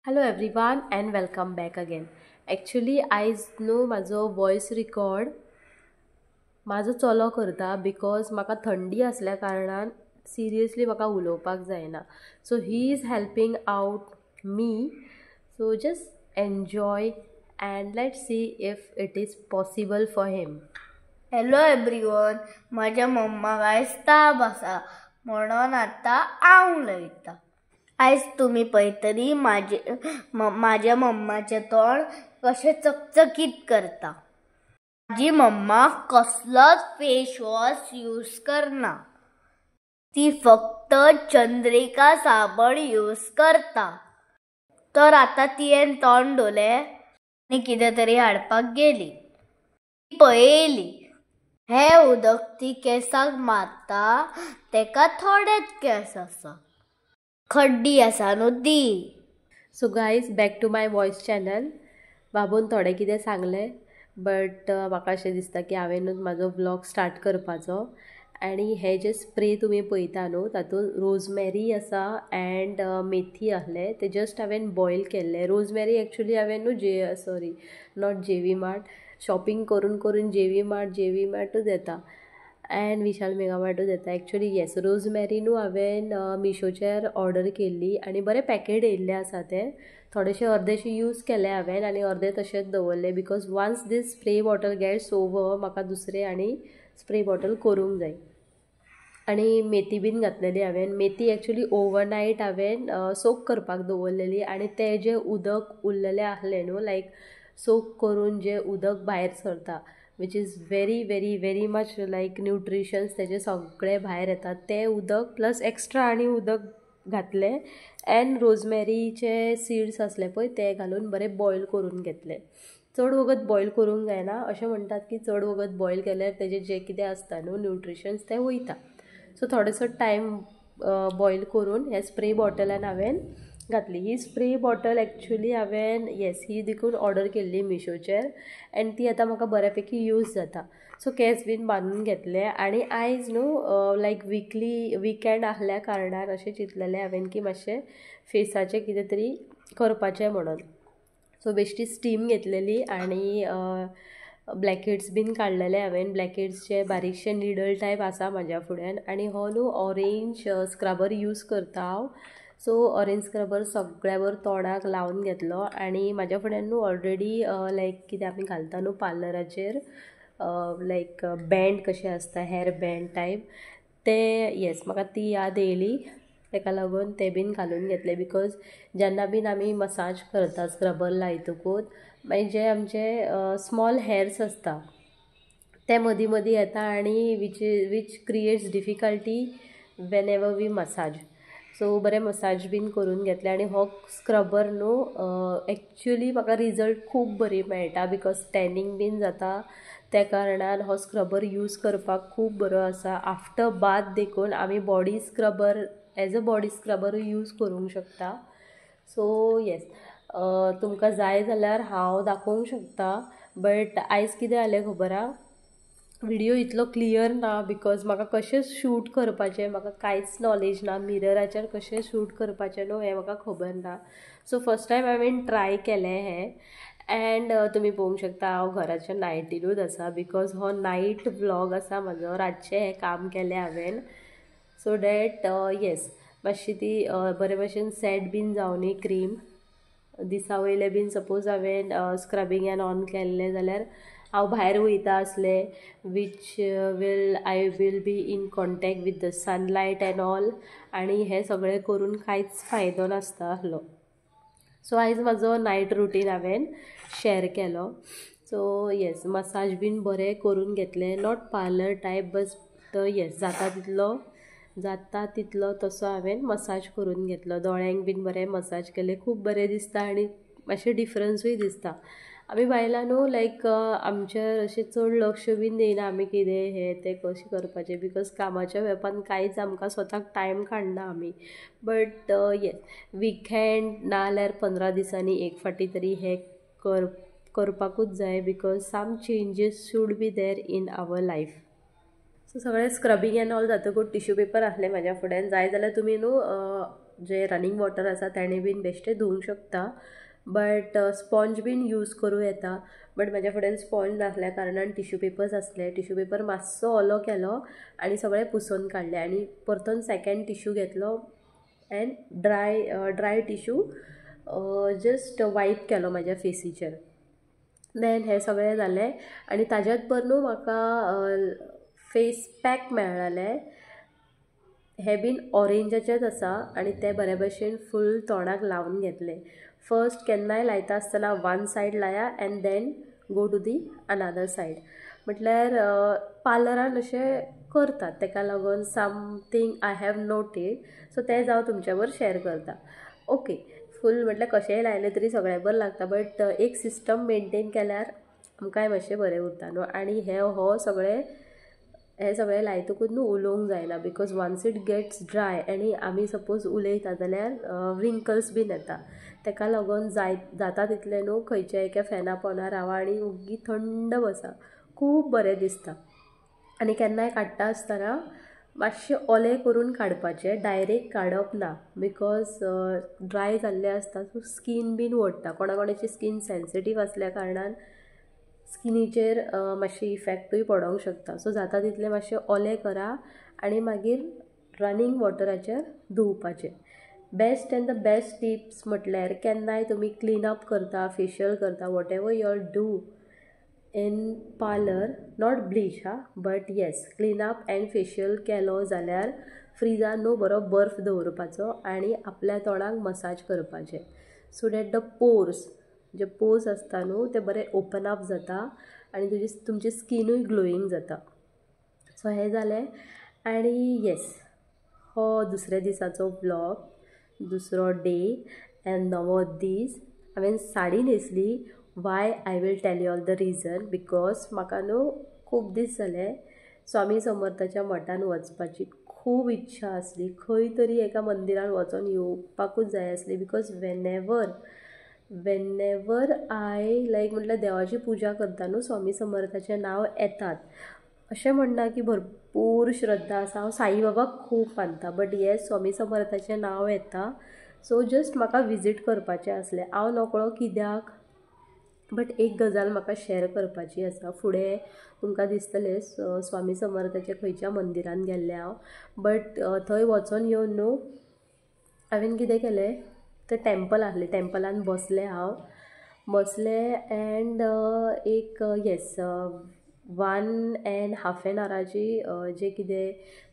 Hello everyone and welcome back again. Actually, I know माझो voice record माझो चलो करता because म्हाका थंडी असल्या कारणान seriously म्हाका उलोवपाक जायना. So he is helping out me. So just enjoy and let's see if it is possible for him. Hello everyone, माझ्या मम्माक आयज ताप आसा म्हणून आतां हांव उलयतां. आयज तुमी पळयतली माझ्या मम्माचें तोंड कशें चकचकीत करता. माझी मम्मा कसलोच फेस वॉश यूज करना. ती फक्त चंद्रिका साबण यूज करता. तर आतां तियेन तोंड धुलें आनी कितें तरी हाडपाक गेली. ती पळयली हे उदक ती केसाक मारता तेका थोडेच केस आसा. खड्डी आसा न्हू ती. So guys back to my voice channel. बाबून थोडें कितें सांगलें बट म्हाका अशें दिसता की हांवेनूच म्हाजो व्लॉग स्टार्ट करपाचो. आनी हे जे स्प्रे तुमी पळयता न्हू तातूंत रोजमेरी आसा अँड मेथी आहले ते जस्ट हांवेन बॉयल केल्ले. रोजमेरी एक्चुली हांवेन न्हू नॉट जेवी मार्ट शॉपिंग करून करून जेवी मार्टूच येता अँड विशाल मेगा मार्टूच येता. एक्चुली येस रोजमेरी न्हू हांवेन मिशोचेर ऑर्डर केल्ली आनी बरें पॅकेट येयल्ले आसा ते. थोडेशे अर्देशे यूज केले हांवेन आनी अर्दे तशेंच दवरले because once this spray bottle gets over म्हाका दुसरे आनी स्प्रे बॉटल करूंक जाय. आनी मेथी बीन घातलेली हांवेन. मेथी एक्चुली ओवरनायट हांवेन सोक करपाक दवरलेली आनी ते जे उदक उरलेले आहले न्हू लायक सोक करून जे उदक भायर सरता which is very very very much लायक न्यूट्रिशन्स तेजे सगळे भायर येतात. ते उदक प्लस एक्स्ट्रा आनी उदक घातले अँड रोजमेरीचे सीड्स आसले पळय ते घालून बरें बॉयल करून घेतले. चड वगत बॉयल करूंक जायना. अशें म्हणटात की चड वगत बॉयल केल्यार तेजे जे कितें आसता न्हू न्यूट्रिशन्स ते वयता. सो थोडोसो टायम बॉयल करून हे स्प्रे बॉटलान हांवेन घातली. ही स्प्रे बॉटल एक्चुली हांवेन ही देखून ऑर्डर केल्ली मिशोचेर अँड ती आतां म्हाका बऱ्यापैकी यूज जाता. सो केस बीन बांदून घेतले आनी आयज न्हू लायक विकेंड आहल्या कारणान अशें चिंतलेलें हांवेन की मातशें फेसाचें कितें तरी करपाचें म्हणून. सो बेश्टी स्टीम घेतलेली आनी ब्लॅकेट्स बीन काडलेले हांवेन. ब्लॅकेट्सचे बारीकशे निडल टायप आसा म्हाज्या फुड्यान आनी हो न्हू ऑरेंज स्क्रबर यूज करता हांव. सो ऑरेंज स्क्रबर सगळ्यावर तोंडाक लावन घेतलो आनी म्हाज्या फुड्यान न्हू ऑलरेडी लायक कितें आमी घालता न्हू पार्लराचेर लायक बँड कशें आसता हेअर बँड टायप ते येस म्हाका ती याद येयली तेका लागून ते बीन घालून घेतले. बिकॉज जेन्ना बीन आमी मसाज करता स्क्रबर लायतकूच मागीर जे आमचे स्मॉल हेअर्स आसता ते मदीं मदीं येता आनी which creates difficulty whenever we massage. So बरें मसाज बीन करून घेतले आनी हो स्क्रबर न्हू एक्चुली म्हाका रिजल्ट खूब बरी मेळटा बिकॉज टॅनिंग बीन जाता त्या कारणान हो स्क्रबर यूज करपाक खूब बरो आसा. आफ्टर बाथ देखून आमी body scrubber as a body स्क्रबरूय यूज करूंक शकता. सो येस तुमकां जाय जाल्यार हांव दाखोवंक शकता बट आयज कितें जालें खबर आहा व्हिडियो इतलो क्लियर ना बिकॉज म्हाका कशें शूट करपाचें म्हाका कांयच नॉलेज ना. मिरराचेर कशें शूट करपाचें न्हू हें म्हाका खबर ना. सो फर्स्ट टायम हांवेन ट्राय केलें हें अँड तुमी पळोवंक शकता हांव घराच्या नायटीनूच आसा बिकॉज हो नायट व्लॉग आसा म्हाजो. रातचें हें काम केलें हांवेन सो डॅट येस मातशी ती बरे भशेन सेट बीन जावनी क्रीम. दिसा वयले बीन सपोज हांवेन स्क्रबिंगान ऑन केल्लें जाल्यार हांव भायर वयता आसलें which I will be in contact with the sunlight and all आनी हें सगळें करून कांयच फायदो नासता आसलो. सो आयज म्हाजो नायट रुटीन हांवेन शेअर केलो. सो येस मसाज बीन बरें करून घेतलें not parlour type but yes जाता तितलो तसो हांवेन मसाज करून घेतलो. दोळ्यांक बीन बरें मसाज केलें खूब बरें दिसता आनी मातशें डिफरन्सूय दिसता. आमी बायलां न्हू लायक आमचेर अशें चड लक्ष बीन दिना आमी कितें हें तें कशें करपाचें बिकॉज कामाच्या वेपान कांयच आमकां स्वताक टायम काडना आमी. बट येस विकेंड ना जाल्यार 15 दिसांनी एक फावटी तरी हें करपाकूच जाय because some changes should be there in our life. So सगळें स्क्रबिंग एंड ऑल जातकूच टिश्यू पेपर आहले म्हाज्या फुड्यान. जाय जाल्यार तुमी न्हू जे रनिंग वॉटर आसा ताणें बीन बेश्टें धुवंक शकता, बट स्पॉन्ज बीन यूज करूं येता. बट म्हाज्या फुड्यान स्पॉन्ज नासल्या कारणान टिश्यू पेपर्स आसले. टिश्यू पेपर मातसो ओलो केलो आनी सगळें पुसून काडलें आनी परतून सेकेंड टिश्यू घेतलो एंड ड्राय टिश्यू जस्ट वायप केलो म्हाज्या फेसीचेर. देन हें सगळें जालें आनी ताज्याच न्हू म्हाका फेस पॅक मेळ्ळालें. हे बीन ऑरेंजाचेच आसा आनी ते बरे भशेन फूल तोंडाक लावन घेतले. फर्स्ट केन्नाय लायता आसतना वन सायड लाया and then go to the another side. म्हटल्यार पार्लरान अशें करतात, ताका लागून something I have noted, so तें हांव तुमच्या बरोबर शेअर करता. ओके, फूल म्हटल्यार कशेंय लायलें तरी सगळ्या बरें लागता, बट एक सिस्टम मेनटेन केल्यार आमकांय मातशें बरें उरता न्हू. आनी हे सगळें लायतकूच न्हू उलोवंक जायना, because once it gets dry आनी आमी सपोज उलयता जाल्यार रिंकल्स बीन येता. ताका लागून जाता तितलें न्हू खंयच्या एका फॅना पोंदा रावा आनी ओग्गी थंड बसा, खूब बरें दिसता. आनी केन्नाय काडटा आसतना मातशें ओलें करून काडपाचें, डायरेक्ट काडप ना, बिकॉज ड्राय जाल्लें आसता सो स्कीन बीन ओडटा. कोणाची स्कीन सेन्सिटीव आसल्या कारणान स्किनीचेर मातशी इफेक्टूय पडोंक शकता. सो जाता तितलें मातशें ओलें करा आनी मागीर रनिंग वॉटराचेर धुवपाचें. Best and the best tips म्हटल्यार केन्नाय तुमी क्लीन अप करता, फेशियल करता, whatever you do in parlour, not bleach but yes clean up and facial केलो जाल्यार फ्रिजान न्हू बरो बर्फ दवरपाचो आनी आपल्या तोंडाक मसाज करपाचें, सो दॅट द पोर्स जे पोर्स आसता न्हू ते बरें ओपन अप जाता आनी तुमची स्किनूय ग्लोईंग जाता. सो हें जालें आनी येस, हो दुसऱ्या दिसाचो व्लॉग, दुसरो डे एंड नवो दीस. हांवें साडी न्हेसली. Why I will tell you all the reason, because म्हाका न्हू खूब दीस जाले स्वामी समर्थाच्या मठान वचपाची खूब इच्छा आसली. खंय तरी एका मंदिरान वचून येवपाकूच जाय आसली, बिकॉज वेनेवर आय म्हटल्यार देवाची पुजा करता न्हू स्वामी समर्थाचें नांव येतात. अशें म्हणना की भरपूर श्रद्धा आसा, हांव साई बाबाक खूब मानता, बट येस स्वामी समर्थाचें नांव येता. सो जस्ट म्हाका विजीट करपाचें आसलें. हांव नकळो कित्याक, बट एक गजाल म्हाका शेअर करपाची आसा. फुडें तुमकां दिसतलें स्वामी समर्थाच्या खंयच्या मंदिरान गेल्लें हांव, बट थंय वचून येवन न्हू हांवें कितें केलें, तें टेंपल आसलें, टेंपलान बसलें एंड एक येस 1.5 वराची जे कितें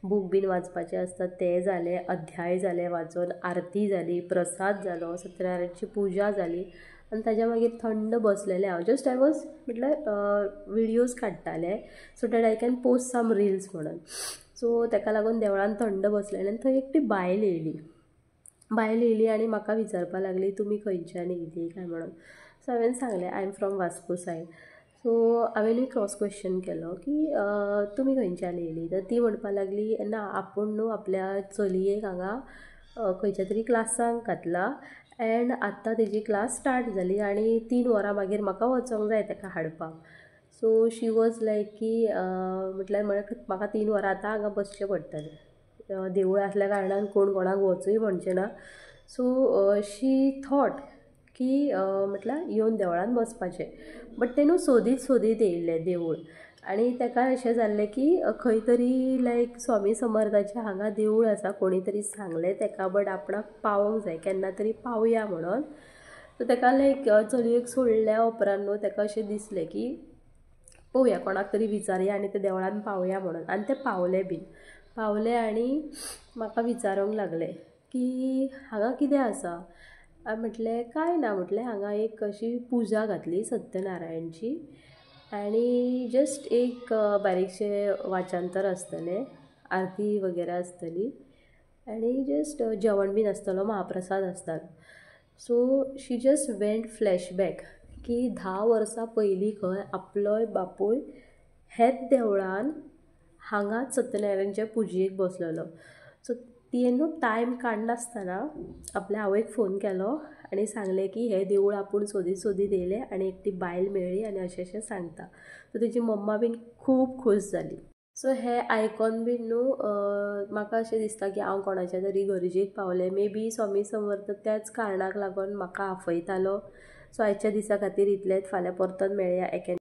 बूक बीन वाचपाचें आसता तें जालें, अध्याय जालें वाचून, आरती जाली, प्रसाद जालो, सत्यनारायणची पुजा जाली आनी ताज्या मागीर थंड बसलेलें हांव. जस्ट आय वॉज म्हटल्यार विडियोज काडटालें so that I can post some reels म्हणून. सो ताका लागून देवळान थंड बसलेलें आनी थंय एकटी बायल येयली आनी म्हाका विचारपाक लागली तुमी खंयच्यान येयली काय म्हणून. सो हांवें सांगलें I am from Vasco side. सो हांवेंनूय क्रॉस क्वेश्चन केलो की तुमी खंयच्यान येयली. तर ती म्हणपाक लागली ना आपूण न्हू आपल्या चलयेक हांगा खंयच्या तरी क्लासांक घातला एंड आत्तां तेजी क्लास स्टार्ट जाली आनी 3 वरां मागीर म्हाका वचोंक जाय ताका हाडपाक. सो शी वॉज लायक की म्हटल्यार म्हाका 3 वरां आतां हांगा बसचें पडटलें, देवूळ आसल्या कारणान कोण कोणाक वचूय म्हणचें ना. सो शी थॉट की म्हटल्यार येवन देवळान बसपाचें, बट तें न्हू सोदीत येयल्लें देवूळ आनी ताका अशें जाल्लें की खंय तरी स्वामी समर्थाचें हांगा देवूळ आसा, कोणी तरी सांगलें ताका, बट आपणाक पावोंक जाय, केन्ना तरी पावया म्हणून. सो ताका चलयेक सोडल्या उपरांत न्हू ताका अशें दिसलें की पळोवया कोणाक तरी विचारया आनी ते देवळान पावया म्हणून. आनी ते पावले आनी म्हाका विचारूंक लागले की हांगा कितें आसा. हांवें म्हटलें कांय ना, म्हटलें हांगा एक अशी पुजा घातली सत्यनारायणची आनी जस्ट एक बारीकशें वाचनतर आसतलें, आरती वगैरे आसतली आनी जस्ट जेवण बीन आसतलो, महाप्रसाद आसतालो. So she just went flashback की 10 वर्सां पयलीं खंय आपलोय बापूय हेच देवळान हांगाच सत्यनारायणच्या पुजेक बसलेलो. सो ती न्हू टायम काडनासतना आपल्या आवयक फोन केलो आनी सांगलें की हें देवूळ आपूण सोदीत येयलें आनी एकटी बायल मेळ्ळी आनी अशें सांगता. सो तेजी मम्मा बीन खूब खूश जाली. सो हे आयकॉन बीन न्हू म्हाका अशें दिसता की हांव कोणाच्या तरी गरजेक पावलें. मे बी स्वामी समर्थ त्याच कारणाक लागून म्हाका आपयतालो. सो आयच्या दिसा खातीर इतलेंच. फाल्यां परतत मेळया एके